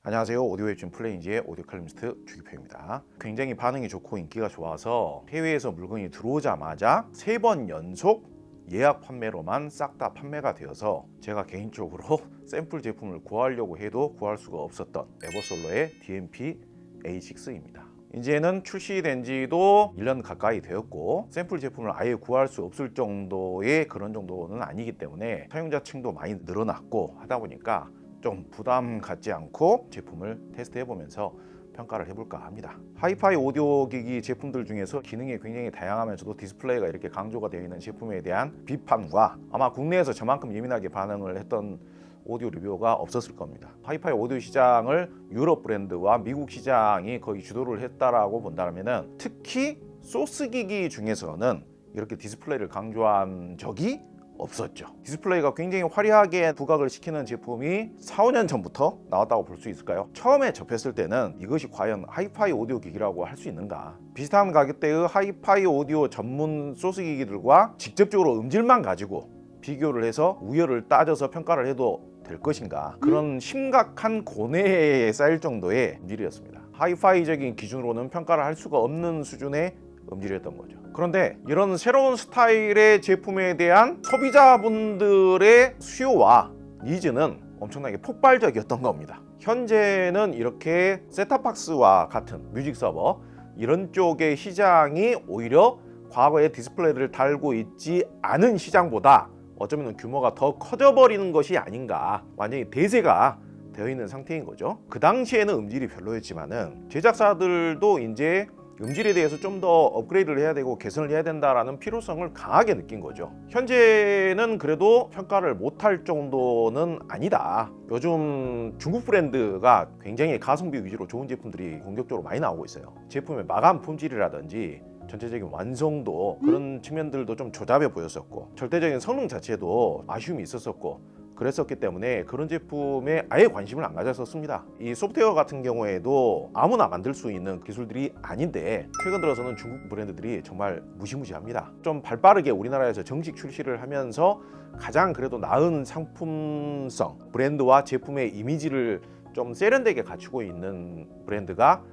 안녕하세요. 오디오 웹툰 플레인지의 오디오 칼럼니스트 주기표입니다. 굉장히 반응이 좋고 인기가 좋아서 해외에서 물건이 들어오자마자 3번 연속 예약 판매로만 싹 다 판매가 되어서 제가 개인적으로 샘플 제품을 구하려고 해도 구할 수가 없었던 에버솔로의 DMP A6입니다. 이제는 출시된 지도 1년 가까이 되었고 샘플 제품을 아예 구할 수 없을 정도의 그런 정도는 아니기 때문에 사용자층도 많이 늘어났고 하다 보니까 좀 부담 갖지 않고 제품을 테스트해보면서 평가를 해볼까 합니다. 하이파이 오디오 기기 제품들 중에서 기능이 굉장히 다양하면서도 디스플레이가 이렇게 강조가 되어 있는 제품에 대한 비판과 아마 국내에서 저만큼 예민하게 반응을 했던 오디오 리뷰가 없었을 겁니다. 하이파이 오디오 시장을 유럽 브랜드와 미국 시장이 거의 주도를 했다라고 본다면 특히 소스 기기 중에서는 이렇게 디스플레이를 강조한 적이 없었죠. 디스플레이가 굉장히 화려하게 부각을 시키는 제품이 4, 5년 전부터 나왔다고 볼 수 있을까요? 처음에 접했을 때는 이것이 과연 하이파이 오디오 기기라고 할 수 있는가? 비슷한 가격대의 하이파이 오디오 전문 소스 기기들과 직접적으로 음질만 가지고 비교를 해서 우열을 따져서 평가를 해도 될 것인가? 그런 심각한 고뇌에 쌓일 정도의 음질이었습니다. 하이파이적인 기준으로는 평가를 할 수가 없는 수준의 음질이었던 거죠. 그런데 이런 새로운 스타일의 제품에 대한 소비자분들의 수요와 니즈는 엄청나게 폭발적이었던 겁니다. 현재는 이렇게 셋탑박스와 같은 뮤직 서버 이런 쪽의 시장이 오히려 과거에 디스플레이를 달고 있지 않은 시장보다 어쩌면 규모가 더 커져버리는 것이 아닌가, 완전히 대세가 되어 있는 상태인 거죠. 그 당시에는 음질이 별로였지만은 제작사들도 이제 음질에 대해서 좀 더 업그레이드를 해야 되고 개선을 해야 된다라는 필요성을 강하게 느낀 거죠. 현재는 그래도 평가를 못할 정도는 아니다. 요즘 중국 브랜드가 굉장히 가성비 위주로 좋은 제품들이 공격적으로 많이 나오고 있어요. 제품의 마감 품질이라든지 전체적인 완성도 그런 측면들도 좀 조잡해 보였었고 절대적인 성능 자체도 아쉬움이 있었었고 그랬었기 때문에 그런 제품에 아예 관심을 안 가졌었습니다. 이 소프트웨어 같은 경우에도 아무나 만들 수 있는 기술들이 아닌데 최근 들어서는 중국 브랜드들이 정말 무시무시합니다. 좀 발빠르게 우리나라에서 정식 출시를 하면서 가장 그래도 나은 상품성, 브랜드와 제품의 이미지를 좀 세련되게 갖추고 있는 브랜드가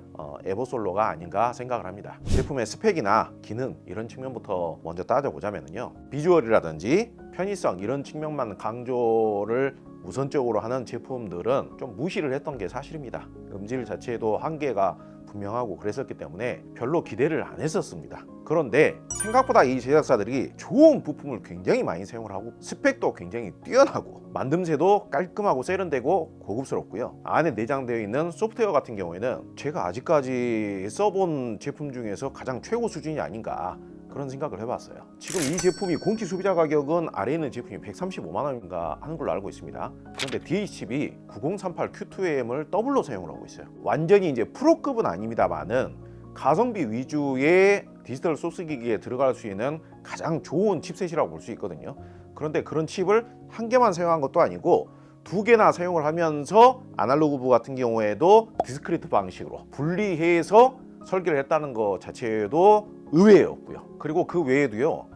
에버솔로가 아닌가 생각을 합니다. 제품의 스펙이나 기능 이런 측면부터 먼저 따져보자면요, 비주얼이라든지 편의성 이런 측면만 강조를 우선적으로 하는 제품들은 좀 무시를 했던 게 사실입니다. 음질 자체도 한계가 분명하고 그랬었기 때문에 별로 기대를 안 했었습니다. 그런데 생각보다 이 제작사들이 좋은 부품을 굉장히 많이 사용을 하고 스펙도 굉장히 뛰어나고 만듦새도 깔끔하고 세련되고 고급스럽고요. 안에 내장되어 있는 소프트웨어 같은 경우에는 제가 아직까지 써본 제품 중에서 가장 최고 수준이 아닌가 그런 생각을 해봤어요. 지금 이 제품이 공식 소비자 가격은 아래에 있는 제품이 135만 원인가 하는 걸로 알고 있습니다. 그런데 DH칩이 9038Q2M을 더블로 사용을 하고 있어요. 완전히 이제 프로급은 아닙니다만은 가성비 위주의 디지털 소스 기기에 들어갈 수 있는 가장 좋은 칩셋이라고 볼 수 있거든요. 그런데 그런 칩을 한 개만 사용한 것도 아니고 2개나 사용을 하면서 아날로그부 같은 경우에도 디스크리트 방식으로 분리해서 설계를 했다는 것 자체도 의외였고요. 그리고 그 외에도요,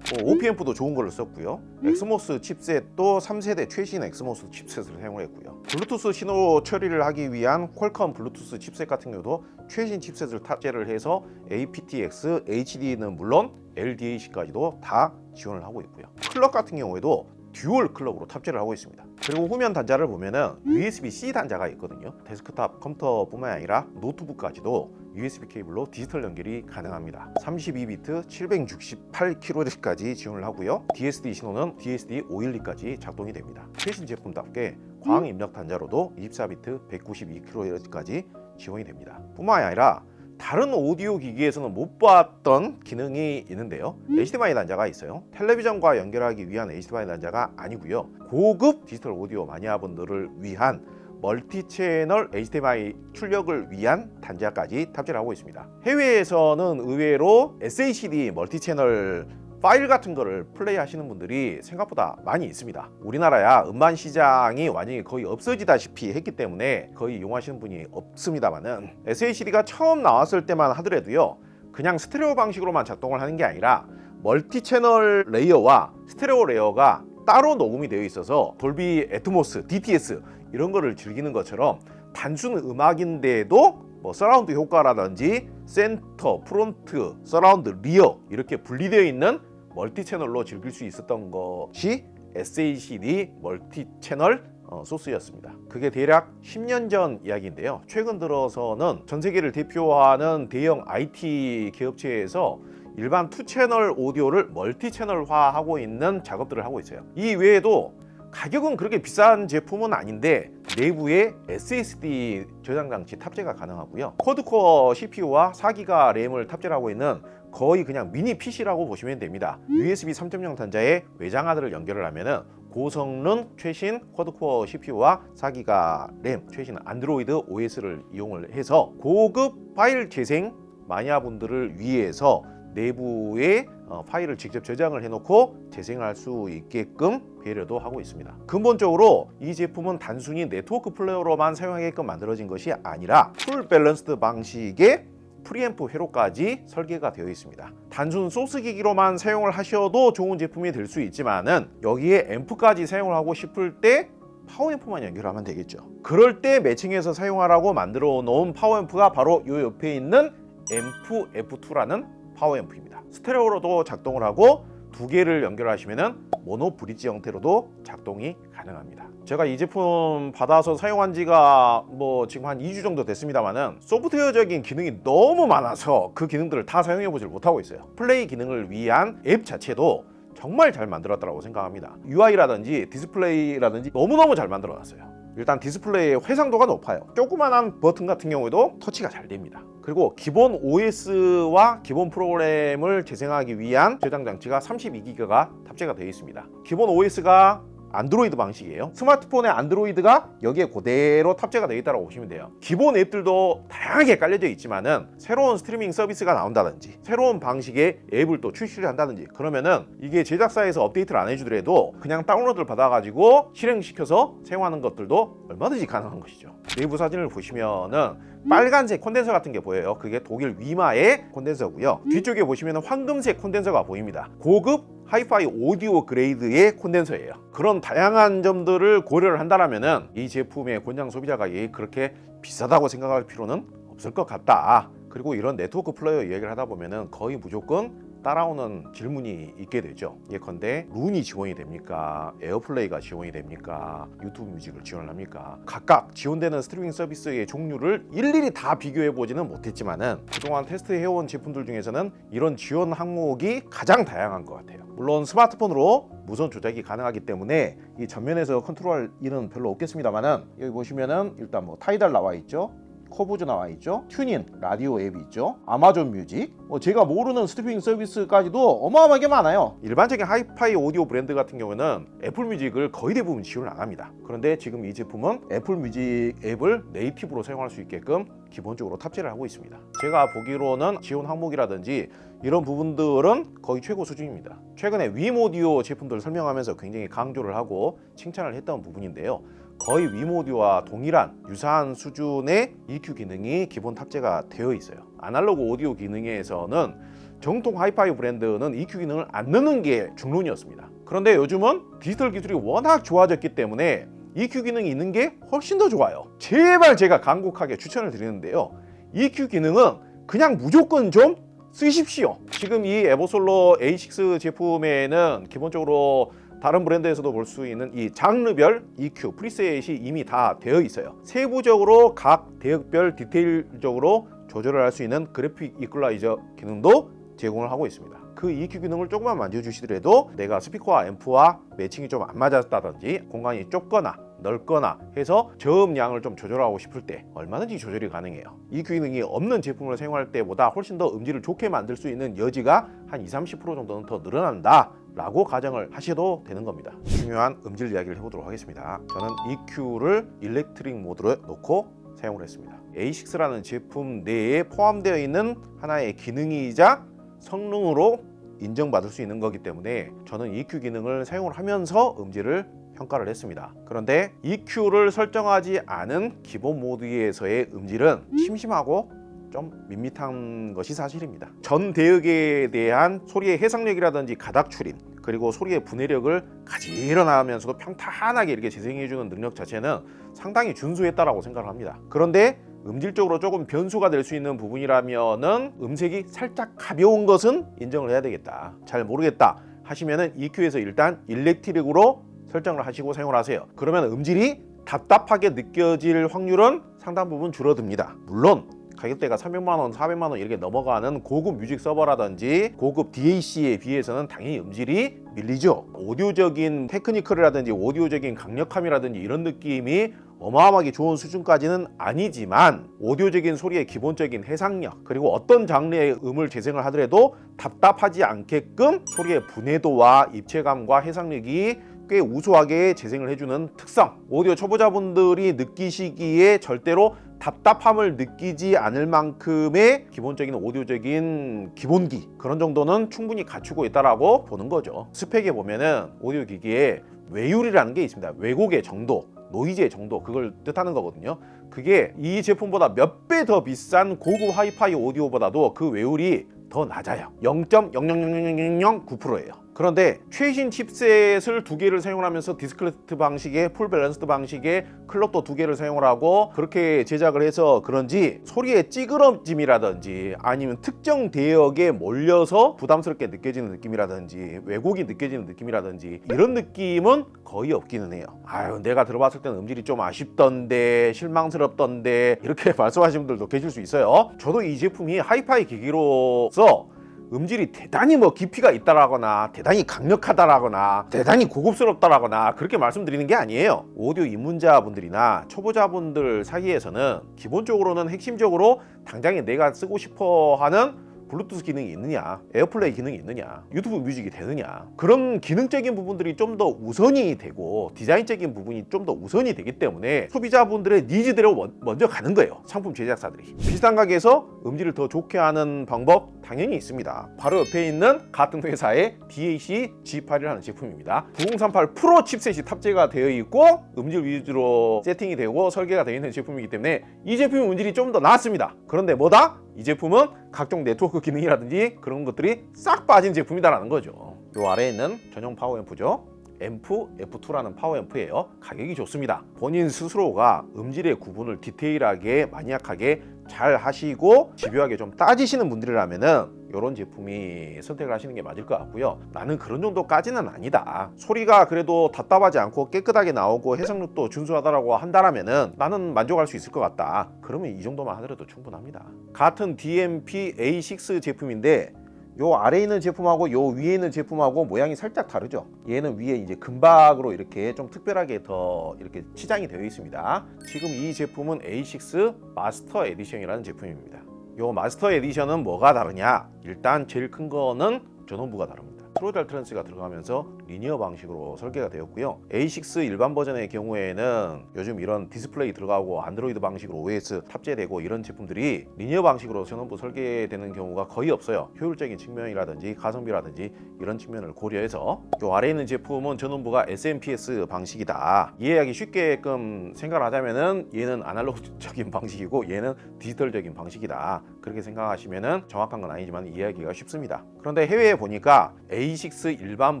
OPMP도 좋은 걸로 썼고요. 엑스모스 칩셋도 3세대 최신 엑스모스 칩셋을 사용을 했고요. 블루투스 신호 처리를 하기 위한 퀄컴 블루투스 칩셋 같은 경우도 최신 칩셋을 탑재를 해서 aptX, HD는 물론 LDAC까지도 다 지원을 하고 있고요. 클럭 같은 경우에도 듀얼 클럭으로 탑재를 하고 있습니다. 그리고 후면 단자를 보면은 USB-C 단자가 있거든요. 데스크탑 컴퓨터뿐만 아니라 노트북까지도 USB 케이블로 디지털 연결이 가능합니다. 32비트 768kHz까지 지원을 하고요. DSD 신호는 DSD 512까지 작동이 됩니다. 최신 제품답게 광 입력 단자로도 24비트 192kHz까지 지원이 됩니다. 뿐만 아니라 다른 오디오 기기에서는 못 봤던 기능이 있는데요. HDMI 단자가 있어요. 텔레비전과 연결하기 위한 HDMI 단자가 아니고요. 고급 디지털 오디오 마니아분들을 위한 멀티 채널 HDMI 출력을 위한 단자까지 탑재를 하고 있습니다. 해외에서는 의외로 SACD 멀티 채널 파일 같은 거를 플레이 하시는 분들이 생각보다 많이 있습니다. 우리나라야 음반 시장이 완전히 거의 없어지다시피 했기 때문에 거의 이용하시는 분이 없습니다만은 SACD가 처음 나왔을 때만 하더라도요, 그냥 스테레오 방식으로만 작동을 하는 게 아니라 멀티 채널 레이어와 스테레오 레이어가 따로 녹음이 되어 있어서 돌비 애트모스, DTS 이런 거를 즐기는 것처럼 단순 음악인데도 뭐 서라운드 효과라든지 센터, 프론트, 서라운드, 리어 이렇게 분리되어 있는 멀티 채널로 즐길 수 있었던 것이 SACD 멀티 채널 소스였습니다. 그게 대략 10년 전 이야기인데요. 최근 들어서는 전 세계를 대표하는 대형 IT 기업체에서 일반 2채널 오디오를 멀티 채널화하고 있는 작업들을 하고 있어요. 이 외에도 가격은 그렇게 비싼 제품은 아닌데 내부에 SSD 저장 장치 탑재가 가능하고요. 쿼드코어 CPU와 4기가 램을 탑재하고 있는 거의 그냥 미니 PC라고 보시면 됩니다. USB 3.0 단자에 외장하드를 연결을 하면은 고성능 최신 쿼드코어 CPU와 4기가 램, 최신 안드로이드 OS를 이용을 해서 고급 파일 재생 마니아분들을 위해서 내부에 파일을 직접 저장을 해놓고 재생할 수 있게끔 배려도 하고 있습니다. 근본적으로 이 제품은 단순히 네트워크 플레이어로만 사용하게끔 만들어진 것이 아니라 풀 밸런스드 방식의 프리앰프 회로까지 설계가 되어 있습니다. 단순 소스 기기로만 사용을 하셔도 좋은 제품이 될 수 있지만은 여기에 앰프까지 사용을 하고 싶을 때 파워앰프만 연결하면 되겠죠. 그럴 때 매칭해서 사용하라고 만들어 놓은 파워앰프가 바로 이 옆에 있는 앰프 F2라는 파워앰프입니다. 스테레오로도 작동을 하고 두 개를 연결하시면은 모노 브릿지 형태로도 작동이 가능합니다. 제가 이 제품 받아서 사용한 지가 지금 한 2주 정도 됐습니다만은 소프트웨어적인 기능이 너무 많아서 그 기능들을 다 사용해 보질 못하고 있어요. 플레이 기능을 위한 앱 자체도 정말 잘 만들었다고 생각합니다. UI라든지 디스플레이라든지 너무너무 잘 만들어놨어요. 일단 디스플레이의 해상도가 높아요. 조그만한 버튼 같은 경우에도 터치가 잘 됩니다. 그리고 기본 OS와 기본 프로그램을 재생하기 위한 저장 장치가 32기가가 탑재가 되어 있습니다. 기본 OS가 안드로이드 방식이에요. 스마트폰의 안드로이드가 여기에 그대로 탑재가 되어 있다고 보시면 돼요. 기본 앱들도 다양하게 깔려져 있지만은 새로운 스트리밍 서비스가 나온다든지 새로운 방식의 앱을 또 출시를 한다든지 그러면은 이게 제작사에서 업데이트를 안 해주더라도 그냥 다운로드를 받아가지고 실행시켜서 사용하는 것들도 얼마든지 가능한 것이죠. 내부 사진을 보시면은 빨간색 콘덴서 같은 게 보여요. 그게 독일 위마의 콘덴서고요. 뒤쪽에 보시면 황금색 콘덴서가 보입니다. 고급 하이파이 오디오 그레이드의 콘덴서예요. 그런 다양한 점들을 고려를 한다면 이 제품의 권장 소비자 가격이 그렇게 비싸다고 생각할 필요는 없을 것 같다. 그리고 이런 네트워크 플레이어 이야기를 하다 보면 거의 무조건 따라오는 질문이 있게 되죠. 예컨대 룬이 지원이 됩니까? 에어플레이가 지원이 됩니까? 유튜브 뮤직을 지원합니까? 각각 지원되는 스트리밍 서비스의 종류를 일일이 다 비교해 보지는 못했지만은 그동안 테스트해온 제품들 중에서는 이런 지원 항목이 가장 다양한 것 같아요. 물론 스마트폰으로 무선 조작이 가능하기 때문에 이 전면에서 컨트롤할 일은 별로 없겠습니다만은 여기 보시면은 일단 타이달 나와 있죠. 커브즈 나와 있죠. 튜닝 라디오 앱이 있죠. 아마존 뮤직 제가 모르는 스트리밍 서비스까지도 어마어마하게 많아요. 일반적인 하이파이 오디오 브랜드 같은 경우는 애플 뮤직을 거의 대부분 지원을 안 합니다. 그런데 지금 이 제품은 애플 뮤직 앱을 네이티브로 사용할 수 있게끔 기본적으로 탑재를 하고 있습니다. 제가 보기로는 지원 항목이라든지 이런 부분들은 거의 최고 수준입니다. 최근에 윈오디오 제품들을 설명하면서 굉장히 강조를 하고 칭찬을 했던 부분인데요. 거의 윈오디오와 동일한 유사한 수준의 EQ 기능이 기본 탑재가 되어 있어요. 아날로그 오디오 기능에서는 정통 하이파이 브랜드는 EQ 기능을 안 넣는 게 중론이었습니다. 그런데 요즘은 디지털 기술이 워낙 좋아졌기 때문에 EQ 기능이 있는 게 훨씬 더 좋아요. 제발 제가 간곡하게 추천을 드리는데요. EQ 기능은 그냥 무조건 좀 쓰십시오. 지금 이 에버솔로 A6 제품에는 기본적으로 다른 브랜드에서도 볼 수 있는 이 장르별 EQ 프리셋이 이미 다 되어 있어요. 세부적으로 각 대역별 디테일적으로 조절을 할 수 있는 그래픽 이퀄라이저 기능도 제공을 하고 있습니다. 그 EQ 기능을 조금만 만져주시더라도 내가 스피커와 앰프와 매칭이 좀 안 맞았다든지 공간이 좁거나 넓거나 해서 저음량을 좀 조절하고 싶을 때 얼마든지 조절이 가능해요. EQ 기능이 없는 제품을 사용할 때보다 훨씬 더 음질을 좋게 만들 수 있는 여지가 한 20-30% 정도는 더 늘어난다 라고 가정을 하셔도 되는 겁니다. 중요한 음질 이야기를 해보도록 하겠습니다. 저는 EQ를 일렉트릭 모드로 놓고 사용을 했습니다. A6라는 제품 내에 포함되어 있는 하나의 기능이자 성능으로 인정받을 수 있는 거기 때문에 저는 EQ 기능을 사용을 하면서 음질을 평가를 했습니다. 그런데 EQ를 설정하지 않은 기본 모드에서의 음질은 심심하고 좀 밋밋한 것이 사실입니다. 전 대역에 대한 소리의 해상력이라든지 가닥 출임 그리고 소리의 분해력을 가지런하면서도 평탄하게 이렇게 재생해주는 능력 자체는 상당히 준수했다라고 생각을 합니다. 그런데 음질적으로 조금 변수가 될 수 있는 부분이라면은 음색이 살짝 가벼운 것은 인정을 해야 되겠다. 잘 모르겠다 하시면은 EQ에서 일단 일렉트릭으로 설정을 하시고 사용을 하세요. 그러면 음질이 답답하게 느껴질 확률은 상당 부분 줄어듭니다. 물론 가격대가 300만 원, 400만 원 이렇게 넘어가는 고급 뮤직 서버라든지 고급 DAC에 비해서는 당연히 음질이 밀리죠. 오디오적인 테크니컬이라든지 오디오적인 강력함이라든지 이런 느낌이 어마어마하게 좋은 수준까지는 아니지만 오디오적인 소리의 기본적인 해상력 그리고 어떤 장르의 음을 재생을 하더라도 답답하지 않게끔 소리의 분해도와 입체감과 해상력이 꽤 우수하게 재생을 해주는 특성, 오디오 초보자분들이 느끼시기에 절대로 답답함을 느끼지 않을 만큼의 기본적인 오디오적인 기본기, 그런 정도는 충분히 갖추고 있다라고 보는 거죠. 스펙에 보면은 오디오 기기에 외율이라는 게 있습니다. 왜곡의 정도, 노이즈의 정도, 그걸 뜻하는 거거든요. 그게 이 제품보다 몇 배 더 비싼 고급 하이파이 오디오보다도 그 외율이 더 낮아요. 0.00009%예요. 그런데 최신 칩셋을 두 개를 사용하면서 디스크레트 방식의 풀 밸런스드 방식의 클럭도 두 개를 사용을 하고 그렇게 제작을 해서 그런지 소리의 찌그러짐이라든지 아니면 특정 대역에 몰려서 부담스럽게 느껴지는 느낌이라든지 왜곡이 느껴지는 느낌이라든지 이런 느낌은 거의 없기는 해요. 아유, 내가 들어봤을 때는 음질이 좀 아쉽던데, 실망스럽던데 이렇게 말씀하시는 분들도 계실 수 있어요. 저도 이 제품이 하이파이 기기로서 음질이 대단히 뭐 깊이가 있다라거나 대단히 강력하다라거나 대단히 고급스럽다라거나 그렇게 말씀드리는 게 아니에요. 오디오 입문자분들이나 초보자분들 사이에서는 기본적으로는 핵심적으로 당장에 내가 쓰고 싶어 하는 블루투스 기능이 있느냐, 에어플레이 기능이 있느냐, 유튜브 뮤직이 되느냐, 그런 기능적인 부분들이 좀 더 우선이 되고 디자인적인 부분이 좀 더 우선이 되기 때문에 소비자분들의 니즈대로 먼저 가는 거예요. 상품 제작사들이 비슷한 가격에서 음질을 더 좋게 하는 방법 당연히 있습니다. 바로 옆에 있는 같은 회사의 DAC G8이라는 제품입니다. 9038 프로 칩셋이 탑재가 되어 있고 음질 위주로 세팅이 되고 설계가 되어 있는 제품이기 때문에 이 제품의 음질이 좀 더 나았습니다. 그런데 뭐다? 이 제품은 각종 네트워크 기능이라든지 그런 것들이 싹 빠진 제품이다라는 거죠. 이 아래에 있는 전용 파워앰프죠. 앰프 F2라는 파워앰프예요. 가격이 좋습니다. 본인 스스로가 음질의 구분을 디테일하게 마니악하게 잘 하시고 집요하게 좀 따지시는 분들이라면은 이런 제품이 선택을 하시는 게 맞을 것 같고요. 나는 그런 정도까지는 아니다, 소리가 그래도 답답하지 않고 깨끗하게 나오고 해상력도 준수하다라고 한다라면은 나는 만족할 수 있을 것 같다, 그러면 이 정도만 하더라도 충분합니다. 같은 DMP A6 제품인데 요 아래에 있는 제품하고 요 위에 있는 제품하고 모양이 살짝 다르죠. 얘는 위에 이제 금박으로 이렇게 좀 특별하게 더 이렇게 치장이 되어 있습니다. 지금 이 제품은 A6 마스터 에디션이라는 제품입니다. 요 마스터 에디션은 뭐가 다르냐? 일단 제일 큰 거는 전원부가 다릅니다. 트로이달 트랜스가 들어가면서 리니어 방식으로 설계가 되었고요. A6 일반 버전의 경우에는 요즘 이런 디스플레이 들어가고 안드로이드 방식으로 OS 탑재되고 이런 제품들이 리니어 방식으로 전원부 설계되는 경우가 거의 없어요. 효율적인 측면이라든지 가성비라든지 이런 측면을 고려해서 이 아래에 있는 제품은 전원부가 SMPS 방식이다. 이해하기 쉽게끔 생각을 하자면은 얘는 아날로그적인 방식이고 얘는 디지털적인 방식이다. 그렇게 생각하시면은 정확한 건 아니지만 이해하기가 쉽습니다. 그런데 해외에 보니까 A6 일반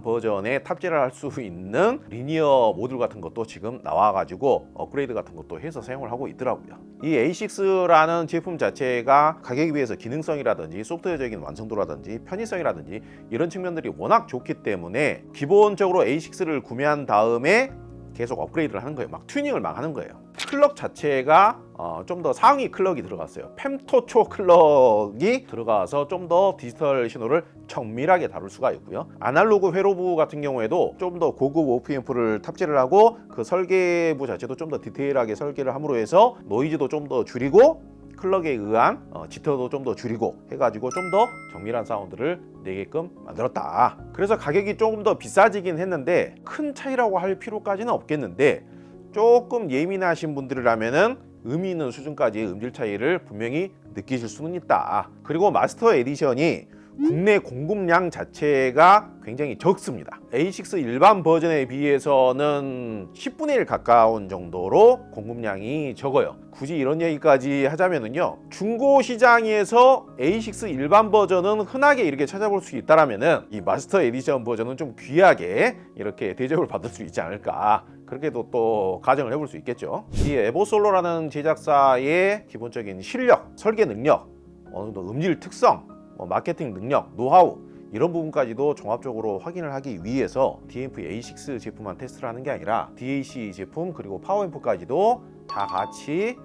버전에 탑재를 할 수 있는 리니어 모듈 같은 것도 지금 나와가지고 업그레이드 같은 것도 해서 사용을 하고 있더라고요. 이 A6라는 제품 자체가 가격에 비해서 기능성이라든지 소프트웨어적인 완성도라든지 편의성이라든지 이런 측면들이 워낙 좋기 때문에 기본적으로 A6를 구매한 다음에 계속 업그레이드를 하는 거예요. 막 튜닝을 막 하는 거예요. 클럭 자체가 좀 더 상위 클럭이 들어갔어요. 펜토초 클럭이 들어가서 좀 더 디지털 신호를 정밀하게 다룰 수가 있고요. 아날로그 회로부 같은 경우에도 좀 더 고급 OP앰프를 탑재를 하고 그 설계부 자체도 좀 더 디테일하게 설계를 함으로 해서 노이즈도 좀 더 줄이고 클럭에 의한 지터도 좀 더 줄이고 해가지고 좀 더 정밀한 사운드를 내게끔 만들었다. 그래서 가격이 조금 더 비싸지긴 했는데 큰 차이라고 할 필요까지는 없겠는데 조금 예민하신 분들이라면은 의미 있는 수준까지의 음질 차이를 분명히 느끼실 수는 있다. 그리고 마스터 에디션이 국내 공급량 자체가 굉장히 적습니다. A6 일반 버전에 비해서는 10분의 1 가까운 정도로 공급량이 적어요. 굳이 이런 얘기까지 하자면은요, 중고 시장에서 A6 일반 버전은 흔하게 이렇게 찾아볼 수 있다라면은 이 마스터 에디션 버전은 좀 귀하게 이렇게 대접을 받을 수 있지 않을까, 그렇게도 또 가정을 해볼 수 있겠죠. 이 에보솔로라는 제작사의 기본적인 실력, 설계 능력, 어느 정도 음질 특성, 마케팅 능력, 노하우, 이런 부분까지도 종합적으로 확인을 하기 위해서 DMF A6 제품만 테스트를 하는 게 아니라 DAC 제품 그리고 파워앰프까지도 다 같이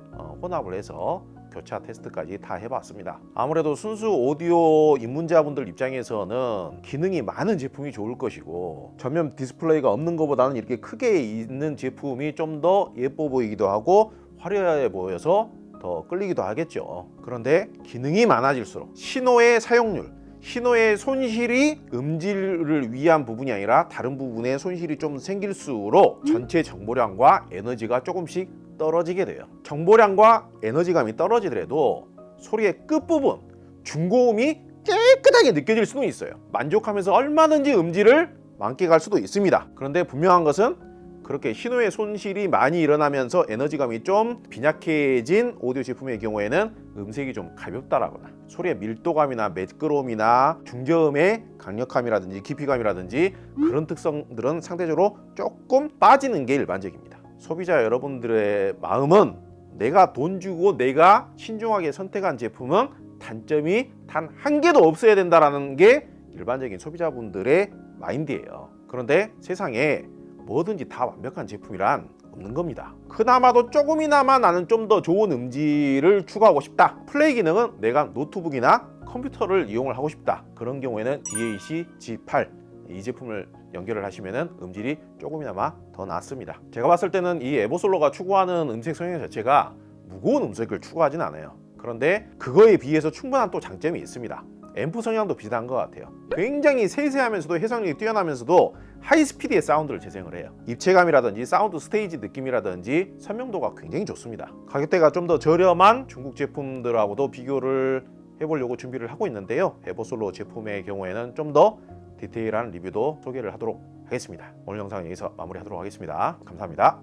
혼합을 해서 교차 테스트까지 다 해봤습니다. 아무래도 순수 오디오 입문자분들 입장에서는 기능이 많은 제품이 좋을 것이고, 전면 디스플레이가 없는 것보다는 이렇게 크게 있는 제품이 좀 더 예뻐 보이기도 하고 화려해 보여서 더 끌리기도 하겠죠. 그런데 기능이 많아질수록 신호의 사용률, 신호의 손실이 음질을 위한 부분이 아니라 다른 부분에 손실이 좀 생길수록 전체 정보량과 에너지가 조금씩 떨어지게 돼요. 정보량과 에너지감이 떨어지더라도 소리의 끝부분, 중고음이 깨끗하게 느껴질 수는 있어요. 만족하면서 얼마든지 음질을 만끽할 수도 있습니다. 그런데 분명한 것은 그렇게 신호의 손실이 많이 일어나면서 에너지감이 좀 빈약해진 오디오 제품의 경우에는 음색이 좀 가볍다라거나 소리의 밀도감이나 매끄러움이나 중저음의 강력함이라든지 깊이감이라든지 그런 특성들은 상대적으로 조금 빠지는 게 일반적입니다. 소비자 여러분들의 마음은 내가 돈 주고 내가 신중하게 선택한 제품은 단점이 단 한 개도 없어야 된다라는 게 일반적인 소비자분들의 마인드예요. 그런데 세상에 뭐든지 다 완벽한 제품이란 없는 겁니다. 그나마도 조금이나마 나는 좀 더 좋은 음질을 추구하고 싶다, 플레이 기능은 내가 노트북이나 컴퓨터를 이용을 하고 싶다, 그런 경우에는 DAC G8 이 제품을 연결을 하시면은 음질이 조금이나마 더 낫습니다. 제가 봤을 때는 이 에보솔로가 추구하는 음색 성향 자체가 무거운 음색을 추구하진 않아요. 그런데 그거에 비해서 충분한 또 장점이 있습니다. 앰프 성향도 비슷한 것 같아요. 굉장히 세세하면서도 해상력이 뛰어나면서도 하이스피드의 사운드를 재생을 해요. 입체감이라든지 사운드 스테이지 느낌이라든지 선명도가 굉장히 좋습니다. 가격대가 좀 더 저렴한 중국 제품들하고도 비교를 해보려고 준비를 하고 있는데요, 에보솔로 제품의 경우에는 좀 더 디테일한 리뷰도 소개를 하도록 하겠습니다. 오늘 영상 여기서 마무리하도록 하겠습니다. 감사합니다.